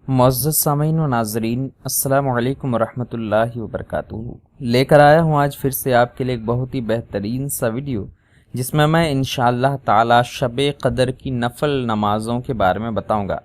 मुअज़्ज़ज़ सामीन व नाज़रीन, अस्सलामु अलैकुम वरहमतुल्लाहि वबरकातुहू। लेकर आया हूँ आज फिर से आपके लिए एक बहुत ही बेहतरीन सा वीडियो, जिसमें मैं इंशाअल्लाह ताला शब-ए क़द्र की नफल नमाज़ों के बारे में बताऊँगा।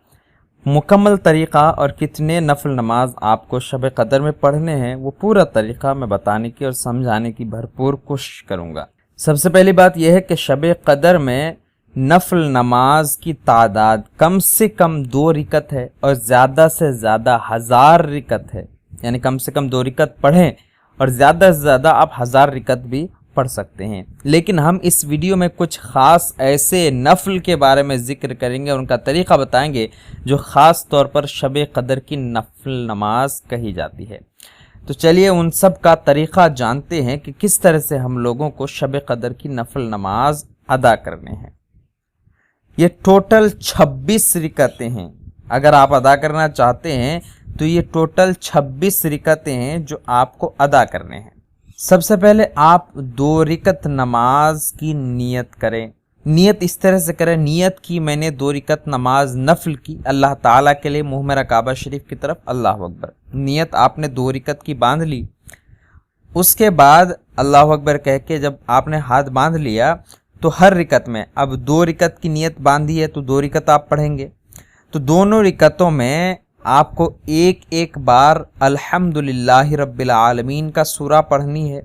मुकम्मल तरीक़ा और कितने नफल नमाज आपको शब क़द्र में पढ़ने हैं, वो पूरा तरीक़ा मैं बताने की और समझाने की भरपूर कोशिश करूँगा। सबसे पहली बात यह है कि शब क़द्र में नफल नमाज की तादाद कम से कम 2 रिकत है और ज़्यादा से ज़्यादा 1000 रिकत है। यानी कम से कम 2 रिकत पढ़ें और ज़्यादा से ज़्यादा आप 1000 रिकत भी पढ़ सकते हैं। लेकिन हम इस वीडियो में कुछ ख़ास ऐसे नफल के बारे में ज़िक्र करेंगे और उनका तरीक़ा बताएंगे जो ख़ास तौर पर शब क़द्र की नफल नमाज कही जाती है। तो चलिए उन सब का तरीक़ा जानते हैं कि किस तरह से हम लोगों को शब क़द्र की नफल नमाज अदा करने हैं। ये टोटल 26 रिकतें हैं। अगर आप अदा करना चाहते हैं तो ये टोटल 26 रिकतें हैं जो आपको अदा करने हैं। सबसे पहले आप 2 रिकत नमाज की नियत करें। नियत इस तरह से करें, नियत की मैंने 2 रिकत नमाज नफल की अल्लाह ताला के लिए, मुँह मेरा काबा शरीफ की तरफ, अल्लाह अकबर। नियत आपने 2 रिकत की बांध ली। उसके बाद अल्लाह अकबर कह के जब आपने हाथ बांध लिया तो हर रिकत में, अब 2 रिकत की नियत बांधी है तो 2 रिकत आप पढ़ेंगे। तो दोनों रिकतों में आपको एक एक बार अल्हम्दुलिल्लाहि रब्बिल आलमीन का सूरा पढ़नी है।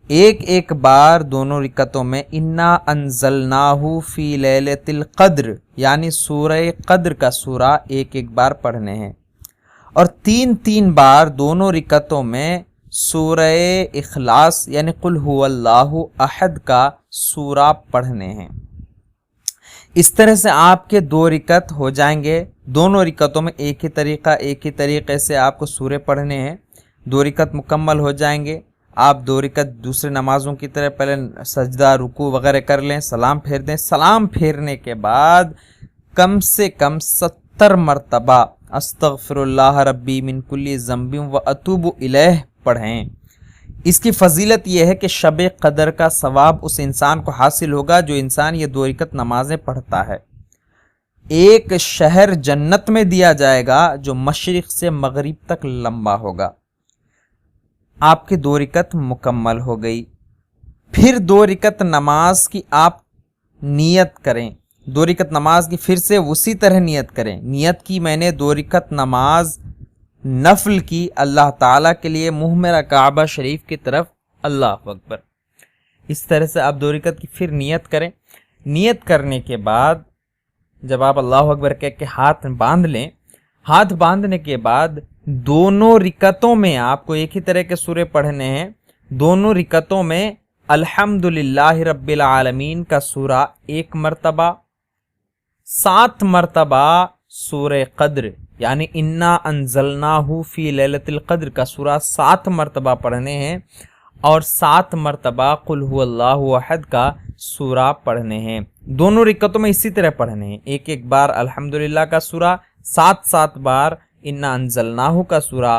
एक एक बार दोनों रिकतों में इन्ना अंज़लनाहु फी लैलतिल क़द्र यानी सूरह क़द्र का सूरा एक एक बार पढ़ने हैं। और 3-3 बार दोनों रिकतों में सूरह इखलास यानी कुल हुवल्लाहु अहद का सूरा पढ़ने हैं। इस तरह से आपके 2 रिकत हो जाएंगे। दोनों रिकतों में एक ही तरीक़े से आपको सूरे पढ़ने हैं। 2 रिकत मुकम्मल हो जाएंगे। आप 2 रिकत दूसरे नमाजों की तरह पहले सजदा रुकू वगैरह कर लें, सलाम फेर दें। सलाम फेरने के बाद कम से कम 70 मरतबा अस्तगफिरुल्लाह रब्बी मिन कुल्ली ज़ंबिन व अतूबु इलैह पढ़ें। इसकी फजीलत यह है कि शब क़द्र का सवाब उस इंसान को हासिल होगा जो इंसान ये 2 रिकत नमाजें पढ़ता है। एक शहर जन्नत में दिया जाएगा जो मशरिक़ से मगरिब तक लंबा होगा। आपकी 2 रिकत मुकम्मल हो गई। फिर 2 रिकत नमाज की आप नियत करें। 2 रिकत नमाज की फिर से उसी तरह नियत करें। नियत की मैंने 2 रिकत नमाज नफल की अल्लाह ताला के लिए, मुँह मेरा काबा शरीफ की तरफ, अल्लाह अकबर। इस तरह से आप 2 रिकत की फिर नियत करें। नियत करने के बाद जब आप अल्लाह अकबर कह के हाथ बांध लें, हाथ बांधने के बाद दोनों रिकतों में आपको एक ही तरह के सूरे पढ़ने हैं। दोनों रिकतों में अल्हम्दुलिल्लाहि रब्बिल आलमीन का सूरा 1 मरतबा, 7 मरतबा सूरह क़द्र यानी इन्ना अंज़लनाहु फी लैलतिल क़द्र का सूरा 7 मरतबा पढ़ने हैं और 7 मरतबा कुल हुवल्लाहु अहद का सूरा पढ़ने हैं। दोनों रिकतों में इसी तरह पढ़ने हैं। एक एक बार अल्हम्दुलिल्लाह का सूरा, 7-7 बार इन्ना अंज़लनाहु का सूरा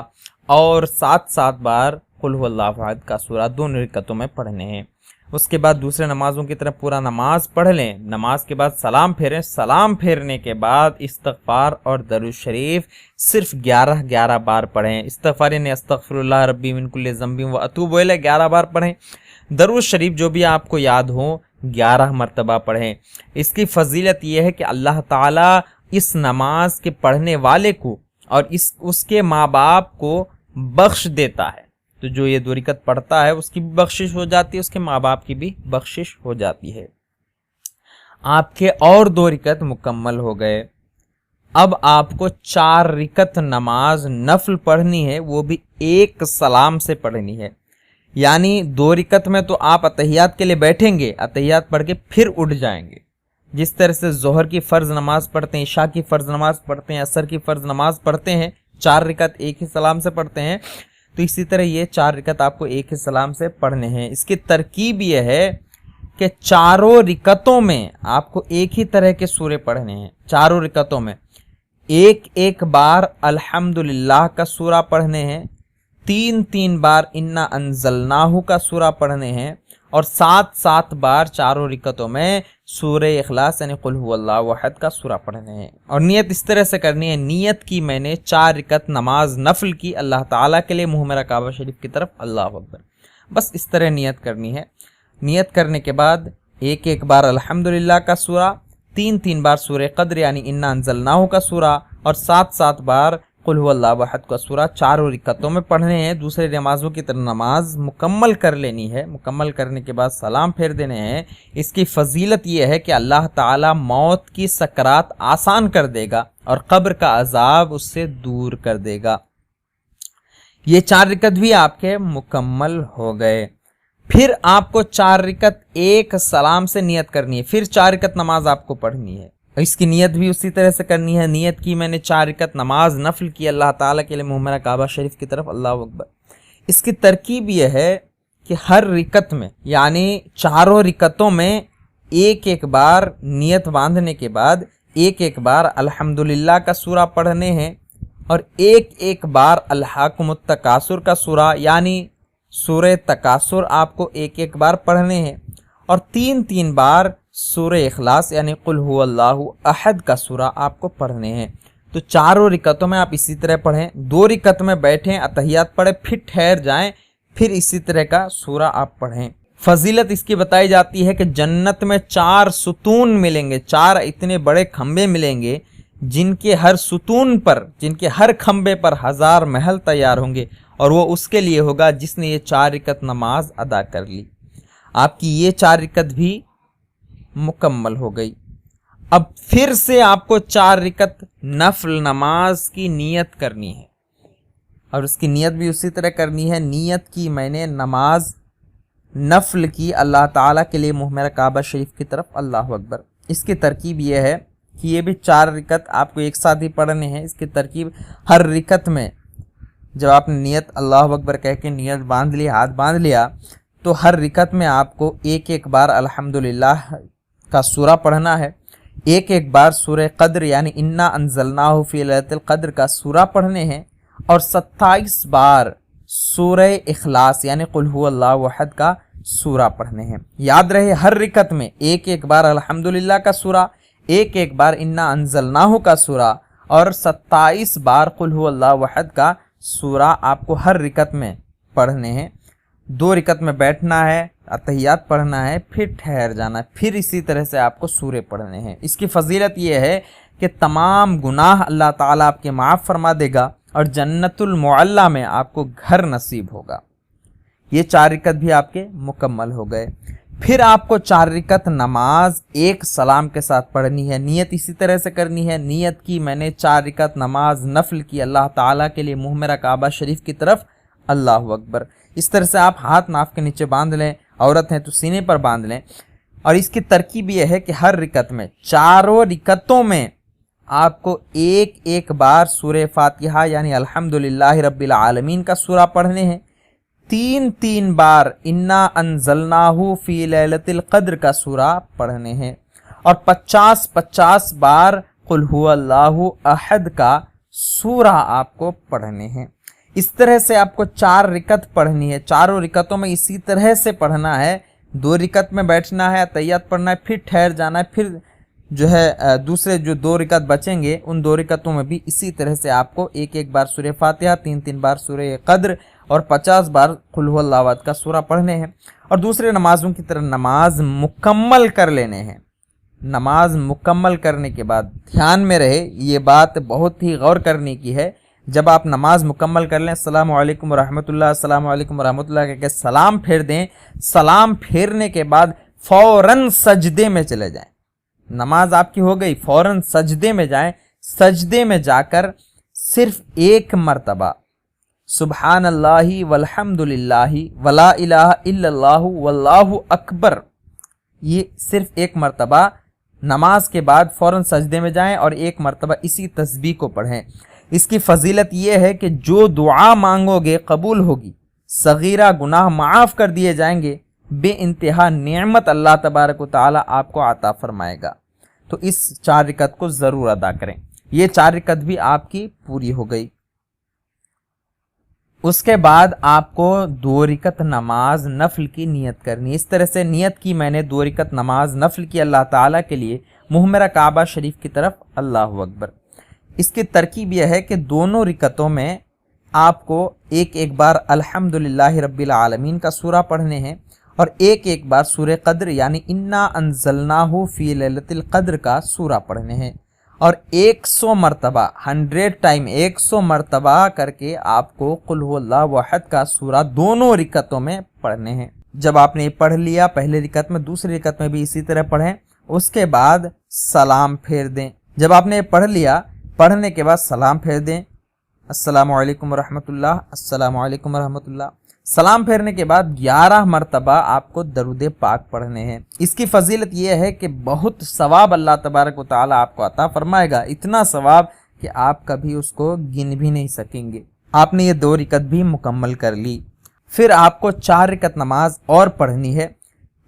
और 7-7 बार कुल हुवल्लाहु अहद का सूरा दोनों रिकतों में पढ़ने हैं। उसके बाद दूसरे नमाजों की तरह पूरा नमाज पढ़ लें। नमाज के बाद सलाम फेरें। सलाम फेरने के बाद इस्तग़फ़ार और दरूद शरीफ सिर्फ 11 बार पढ़ें। इस्तग़फ़ार यानी अस्तग़फ़िरुल्लाह रब्बी मिन कुल्ली ज़ंबिन व अतूबु इलैह 11 बार पढ़ें। दरूद शरीफ जो भी आपको याद हो 11 मरतबा पढ़ें। इसकी फजीलत यह है कि अल्लाह ताला इस नमाज के पढ़ने वाले को और उसके माँ बाप को बख्श देता है। तो जो ये 2 रिकत पढ़ता है उसकी भी बख्शिश हो जाती है, उसके माँ बाप की भी बख्शिश हो जाती है। आपके और 2 रिकत मुकम्मल हो गए। अब आपको 4 रिकत नमाज नफल पढ़नी है, वो भी एक सलाम से पढ़नी है। यानी 2 रिकत में तो आप अतहियात के लिए बैठेंगे, अतहियात पढ़ के फिर उठ जाएंगे। जिस तरह से जोहर की फ़र्ज नमाज पढ़ते हैं, इशा की फ़र्ज नमाज पढ़ते हैं, असर की फ़र्ज नमाज पढ़ते हैं, 4 रिकत एक ही सलाम से पढ़ते हैं, तो इसी तरह ये 4 रिकत आपको एक ही सलाम से पढ़ने हैं। इसकी तरकीब यह है कि चारों रिकतों में आपको एक ही तरह के सूरे पढ़ने हैं। चारों रिकतों में एक एक बार अल्हम्दुलिल्लाह का सूरा पढ़ने हैं, 3-3 बार इन्ना अंज़लनाहु का सूरा पढ़ने हैं اور 7 बार चारों रिकतों में सूरह इखलास यानी कुल हुवल्लाहु अहद का सूरा पढ़ने हैं। और नियत इस तरह से करनी है, नियत की मैंने 4 रिकत नमाज नफल की अल्लाह ताला के लिए, मुँह मेरा काबा शरीफ की तरफ, अल्लाह अकबर। बस इस तरह नियत करनी है। नियत करने के बाद एक बार अल्हम्दुलिल्लाह का सूरा, 3 बार सूरह कद्र यानी इन्ना अंज़लनाहु का सूरा, और 7 बार कुल हुवल्लाहु अहद का सूरा चारों रिकतों में पढ़ने हैं। दूसरे नमाजों की तरह नमाज मुकम्मल कर लेनी है। मुकम्मल करने के बाद सलाम फेर देने हैं। इसकी फजीलत ये है कि अल्लाह ताला मौत की सकरात आसान कर देगा और कब्र का अजाब उससे दूर कर देगा। ये 4 रिकत भी आपके मुकम्मल हो गए। फिर आपको 4 रिकत एक सलाम से नियत करनी है, फिर 4 रिकत नमाज आपको पढ़नी है। इसकी नियत भी उसी तरह से करनी है। नियत की मैंने 4 रिकत नमाज नफल की अल्लाह ताला के लिए, मुँह मेरा काबा शरीफ की तरफ, अल्लाह अकबर। इसकी तरकीब यह है कि हर रिकत में यानी चारों रिकतों में एक बार नियत बांधने के बाद एक बार अल्हम्दुलिल्लाह का सूरा पढ़ने हैं और एक बार अल्हाकुमुत तकासुर का सूरा यानी सूरह तकासुर आपको एक बार पढ़ने हैं और 3 बार सूरह इखलास यानी कुल हुवल्लाहु अहद का सूरा आपको पढ़ने हैं। तो चारों रिकतों में आप इसी तरह पढ़ें। 2 रिकत में बैठें, अतहियात पढ़ें, फिर ठहर जाएं, फिर इसी तरह का सूरा आप पढ़ें। फजीलत इसकी बताई जाती है कि जन्नत में 4 सुतून मिलेंगे, 4 इतने बड़े खंबे मिलेंगे जिनके हर सुतून पर, जिनके हर खंबे पर 1000 महल तैयार होंगे और वो उसके लिए होगा जिसने ये 4 रिकत नमाज अदा कर ली। आपकी ये 4 रिकत भी मुकम्मल हो गई। अब फिर से आपको 4 रिकत नफल नमाज की नियत करनी है और उसकी नियत भी उसी तरह करनी है। नियत की मैंने नमाज नफल की अल्लाह ताला के लिए, मुँह मेरा काबा शरीफ की तरफ, अल्लाह अकबर। इसकी तरकीब यह है कि ये भी 4 रिकत आपको एक साथ ही पढ़ने हैं। इसकी तरकीब, हर रिकत में जब आपने नियत अल्लाह अकबर कह के नियत बांध ली, हाथ बांध लिया, तो हर रिकत में आपको एक बार अल्हम्दुलिल्लाह का सूरा पढ़ना है, एक बार सूरह कद्र यानी इन्ना अंज़लनाहु फी लैलतिल कद्र का सूरा पढ़ने हैं और 27 बार सूरह इखलास यानी कुल हुवल्लाहु अहद का सूरा पढ़ने हैं। याद रहे, हर रिकत में एक बार अल्हम्दुलिल्लाह का सूरा, एक बार इन्ना अंज़लनाहु का सूरा और 27 बार कुल हुवल्लाहु अहद का सूरा आपको हर रिकत में पढ़ने हैं। 2 रिकत में बैठना है, अतहियात पढ़ना है, फिर ठहर जाना है, फिर इसी तरह से आपको सूरे पढ़ने हैं। इसकी फजीलत यह है कि तमाम गुनाह अल्लाह ताला आपके माफ़ फरमा देगा और जन्नतुल मुअल्ला में आपको घर नसीब होगा। ये 4 रिकत भी आपके मुकम्मल हो गए। फिर आपको 4 रिकत नमाज एक सलाम के साथ पढ़नी है। नियत इसी तरह से करनी है। नियत की मैंने 4 रिकत नमाज नफल की अल्लाह ताला के लिए, मुँह मेरा काबा शरीफ की तरफ, अल्लाह अकबर। इस तरह से आप हाथ नाफ के नीचे बांध लें, औरत हैं तो सीने पर बांध लें। और इसकी तरकीब यह है कि हर रिकत में, चारों रिकतों में आपको एक बार सूरह फातिहा यानी अल्हम्दुलिल्लाहि रब्बिल आलमीन का सूरा पढ़ने हैं, 3 बार इन्ना अंज़लनाहु फी लैलतिल कद्र का सूरा पढ़ने हैं और 50 बार कुल हुवल्लाहु अहद का सूरा आपको पढ़ने हैं। इस तरह से आपको 4 रिकत पढ़नी है। चारों रिकतों में इसी तरह से पढ़ना है। 2 रिकत में बैठना है, तैयत पढ़ना है, फिर ठहर जाना है, फिर जो है दूसरे जो 2 रिकत बचेंगे उन 2 रिकतों में भी इसी तरह से आपको एक बार सूरह फातिहा, 3 बार सूरह कद्र और 50 बार कुल हुवल्लाहु अहद का सूरा पढ़ने हैं और दूसरे नमाजों की तरह नमाज मुकम्मल कर लेने हैं। नमाज मुकम्मल करने के बाद ध्यान में रहे, ये बात बहुत ही गौर करने की है, जब आप नमाज मुकम्मल कर लें, अस्सलामु अलैकुम रहमतुल्लाह, अस्सलामु अलैकुम रहमतुल्लाह कह के सलाम फेर दें। सलाम फेरने के बाद फौरन सजदे में चले जाएं। नमाज आपकी हो गई, फौरन सजदे में जाएं। सजदे में जाकर सिर्फ 1 मरतबा सुबहानल्लाहि वल्हम्दुलिल्लाहि वला इलाहा इल्लल्लाहु वल्लाहु अकबर, ये सिर्फ 1 मरतबा नमाज के बाद फौरन सजदे में जाएं और 1 मरतबा इसी तस्बीह को पढ़ें। इसकी फजीलत यह है कि जो दुआ मांगोगे कबूल होगी, सगीरा गुनाह माफ़ कर दिए जाएंगे, बे इंतहा नेमत अल्लाह तबारक व तआला आपको अता फरमाएगा। तो इस 4 रिकत को ज़रूर अदा करें। ये 4 रिकत भी आपकी पूरी हो गई। اس کے بعد آپ کو 2 رکعت نماز نفل کی نیت کرنی. اس طرح سے نیت کی میں نے 2 رکعت نماز نفل کی اللہ تعالیٰ کے لیے منہ میرا کعبہ شریف کی طرف. اللہ اکبر. اس کی ترکیب یہ ہے کہ دونوں رکعتوں میں آپ کو ایک بار الحمدللہ رب العالمین کا سورہ پڑھنے ہیں اور ایک بار سورہ قدر یعنی انا انزلناہ فی لیلۃ القدر کا سورہ پڑھنے ہیں اور 100 مرتبہ 100 ٹائم 100 مرتبہ کر کے آپ کو قل هو اللہ احد کا سورہ دونوں رکعتوں میں پڑھنے ہیں. جب آپ نے یہ پڑھ لیا پہلے رکعت میں، دوسری رکعت میں بھی اسی طرح پڑھیں. اس کے بعد سلام پھیر دیں. جب آپ نے یہ پڑھ لیا، پڑھنے کے بعد سلام پھیر دیں. السلام علیکم ورحمۃ اللہ، السلام علیکم ورحمۃ اللہ. سلام پھیرنے کے بعد 11 مرتبہ آپ کو درود پاک پڑھنے ہیں. اس کی فضیلت یہ ہے کہ بہت ثواب اللہ تبارک و تعالیٰ آپ کو عطا فرمائے گا. اتنا ثواب کہ آپ کبھی اس کو گن بھی نہیں سکیں گے. آپ نے یہ 2 رکعت بھی مکمل کر لی. پھر آپ کو 4 رکعت نماز اور پڑھنی ہے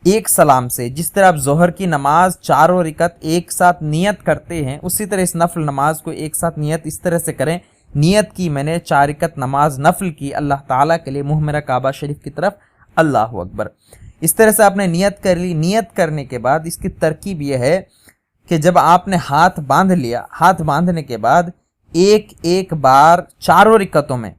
ایک سلام سے. جس طرح آپ ظہر کی نماز 4 رکعت ایک ساتھ نیت کرتے ہیں، اسی طرح اس نفل نماز کو ایک ساتھ نیت اس طرح سے کریں. نیت کی میں نے 4 رکعت نماز نفل کی اللہ تعالیٰ کے لیے منہ میرا کعبہ شریف کی طرف. اللہ اکبر. اس طرح سے آپ نے نیت کر لی. نیت کرنے کے بعد اس کی ترکیب یہ ہے کہ جب آپ نے ہاتھ باندھ لیا، ہاتھ باندھنے کے بعد ایک بار 4 رکعتوں میں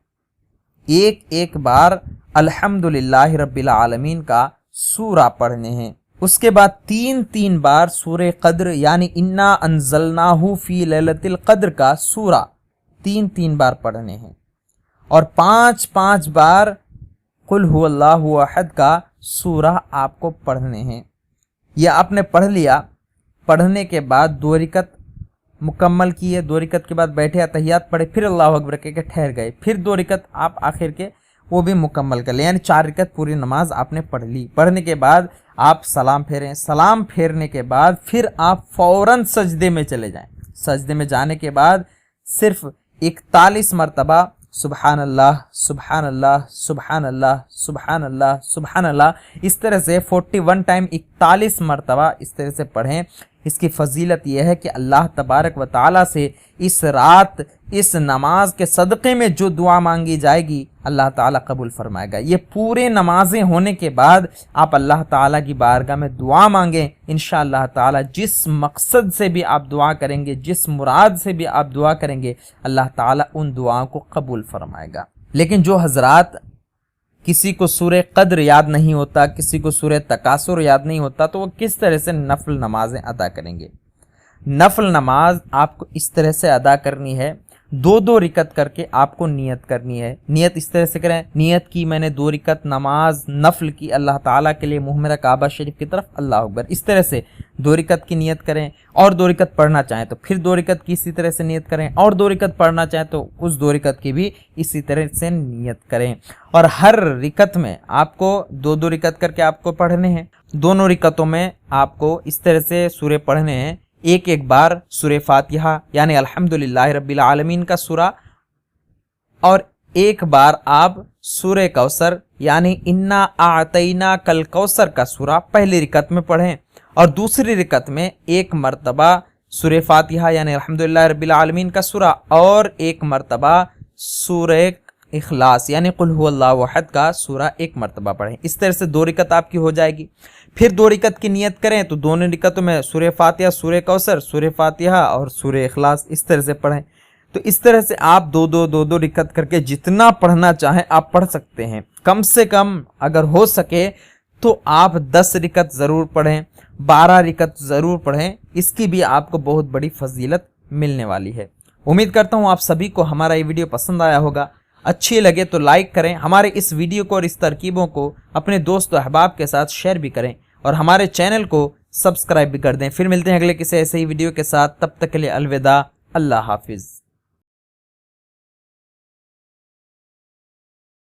ایک بار الحمدللہ رب العالمین کا سورہ پڑھنے ہیں. اس کے بعد 3 بار سورہ قدر یعنی انا انزلناہ فی لیلۃ القدر کا سورہ 3 بار پڑھنے ہیں اور 5 بار قل هو اللہ احد کا سورہ آپ کو پڑھنے ہیں. یہ آپ نے پڑھ لیا. پڑھنے کے بعد 2 رکعت مکمل کیے. 2 رکعت کے بعد بیٹھے اتحیات پڑھے، پھر اللہ اکبر کہہ کے ٹھہر گئے. پھر 2 رکعت آپ آخر کے وہ بھی مکمل کر لیں، یعنی 4 رکعت پوری نماز آپ نے پڑھ لی. پڑھنے کے بعد آپ سلام پھیریں. سلام پھیرنے کے بعد پھر آپ فوراً سجدے میں چلے جائیں. سجدے میں جانے کے بعد صرف 41 مرتبہ سبحان اللہ سبحان اللہ سبحان اللہ سبحان اللہ سبحان اللہ اس طرح سے 41 ٹائم 41 مرتبہ اس طرح سے پڑھیں. اس کی فضیلت یہ ہے کہ اللہ تبارک و تعالیٰ سے اس رات اس نماز کے صدقے میں جو دعا مانگی جائے گی اللہ تعالیٰ قبول فرمائے گا. یہ پورے نمازیں ہونے کے بعد آپ اللہ تعالیٰ کی بارگاہ میں دعا مانگیں. انشاءاللہ تعالیٰ جس مقصد سے بھی آپ دعا کریں گے، جس مراد سے بھی آپ دعا کریں گے، اللہ تعالیٰ ان دعاؤں کو قبول فرمائے گا. لیکن جو حضرات کسی کو سورہ قدر یاد نہیں ہوتا، کسی کو سورہ تکاثر یاد نہیں ہوتا، تو وہ کس طرح سے نفل نمازیں ادا کریں گے؟ نفل نماز آپ کو اس طرح سے ادا کرنی ہے، 2 رکعت کر کے آپ کو نیت کرنی ہے. نیت اس طرح سے کریں، نیت کی میں نے 2 رکعت نماز نفل کی اللہ تعالیٰ کے لیے منہ میرا کعبہ شریف کی طرف. اللہ اکبر. اس طرح سے 2 رکعت کی نیت کریں اور 2 رکعت پڑھنا چاہیں تو پھر 2 رکعت کی اسی طرح سے نیت کریں اور 2 رکعت پڑھنا چاہیں تو اس 2 رکعت کی بھی اسی طرح سے نیت کریں. اور ہر رکعت میں آپ کو 2 رکعت کر کے آپ کو پڑھنے ہیں. دونوں رکعتوں میں آپ کو اس طرح سے سورے پڑھنے ہیں. ایک بار سورہ فاتحہ یعنی الحمدللہ رب العالمین کا سورہ اور ایک بار آپ سورہ کوثر یعنی انا اعطیناک الکوثر کا سورہ پہلی رکعت میں پڑھیں اور دوسری رکعت میں 1 مرتبہ سورہ فاتحہ یعنی الحمدللہ رب العالمین کا سورہ اور 1 مرتبہ سورہ اخلاص یعنی قل هو اللہ احد کا سورہ 1 مرتبہ پڑھیں. اس طرح سے 2 رکعت آپ کی ہو جائے گی. پھر 2 رکعت کی نیت کریں تو دونوں رکعتوں میں سورہ فاتحہ، سورہ کوثر، سورہ فاتحہ اور سورہ اخلاص اس طرح سے پڑھیں. تو اس طرح سے آپ 2 رکعت کر کے جتنا پڑھنا چاہیں آپ پڑھ سکتے ہیں. کم سے کم اگر ہو سکے تو آپ 10 رکعت ضرور پڑھیں، 12 رکعت ضرور پڑھیں. اس کی بھی آپ کو بہت بڑی فضیلت ملنے والی ہے. امید کرتا ہوں آپ سبھی کو ہمارا یہ ویڈیو پسند آیا ہوگا. اچھی لگے تو لائک کریں. ہمارے اس ویڈیو کو اور اس ترکیبوں کو اپنے دوست و احباب کے ساتھ شیئر بھی کریں اور ہمارے چینل کو سبسکرائب بھی کر دیں. پھر ملتے ہیں اگلے کسی ایسے ہی ویڈیو کے ساتھ. تب تک کے لیے الوداع. اللہ حافظ.